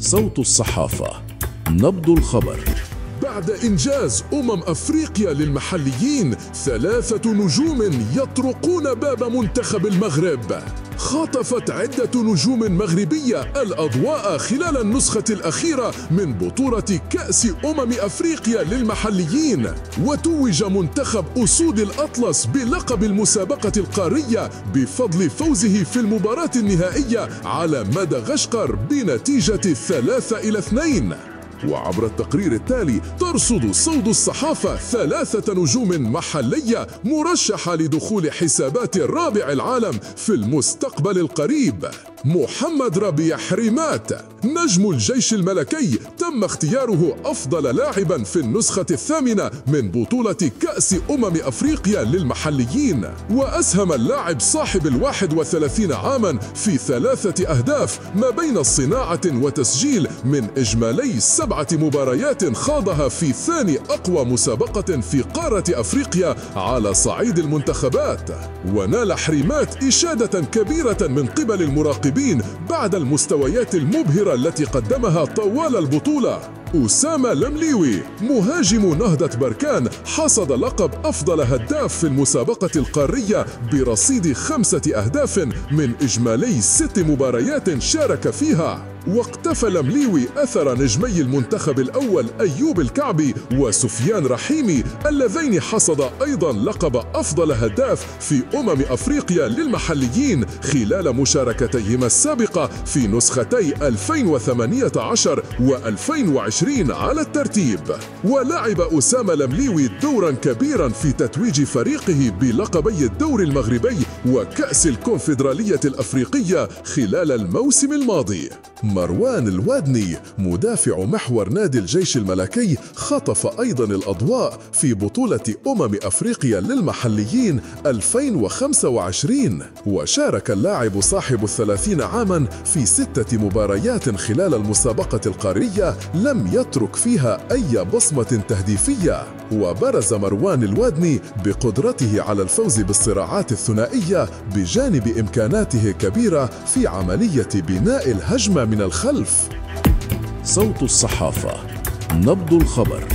صوت الصحافة، نبض الخبر. بعد إنجاز أفريقيا للمحليين 3 نجوم يطرقون باب منتخب المغرب. خطفت عدة نجوم مغربية الأضواء خلال النسخة الأخيرة من بطولة كأس أفريقيا للمحليين، وتوج منتخب أسود الأطلس بلقب المسابقة القارية بفضل فوزه في المباراة النهائية على مدغشقر بنتيجة 3-2. وعبر التقرير التالي ترصد صوت الصحافة 3 نجوم محلية مرشحة لدخول حسابات الرابع العالم في المستقبل القريب. محمد ربيع حريمات نجم الجيش الملكي تم اختياره أفضل لاعبا في النسخة الثامنة من بطولة كأس أفريقيا للمحليين، وأسهم اللاعب صاحب 31 عاما في 3 أهداف ما بين الصناعة وتسجيل من إجمالي 7 مباريات خاضها في ثاني أقوى مسابقة في قارة أفريقيا على صعيد المنتخبات. ونال حريمات إشادة كبيرة من قبل المراقبين بعد المستويات المبهرة التي قدمها طوال البطولة. أسامة لمليوي مهاجم نهضة بركان حصد لقب أفضل هداف في المسابقة القارية برصيد 5 أهداف من إجمالي 6 مباريات شارك فيها. واقتفى لمليوي أثر نجمي المنتخب الأول أيوب الكعبي وسفيان رحيمي اللذين حصدا أيضا لقب أفضل هداف في أفريقيا للمحليين خلال مشاركتيهما السابقة في نسختي 2018 و2020 على الترتيب. ولعب أسامة لمليوي دورا كبيرا في تتويج فريقه بلقبي الدوري المغربي وكأس الكونفدرالية الأفريقية خلال الموسم الماضي. مروان الوادني مدافع محور نادي الجيش الملكي خطف أيضا الأضواء في بطولة أفريقيا للمحليين 2025، وشارك اللاعب صاحب 30 عاما في 6 مباريات خلال المسابقة القارية لم يترك فيها أي بصمة تهديفية. وبرز مروان الوادني بقدرته على الفوز بالصراعات الثنائية بجانب إمكاناته كبيرة في عملية بناء الهجمة من الخلف. صوت الصحافة، نبض الخبر.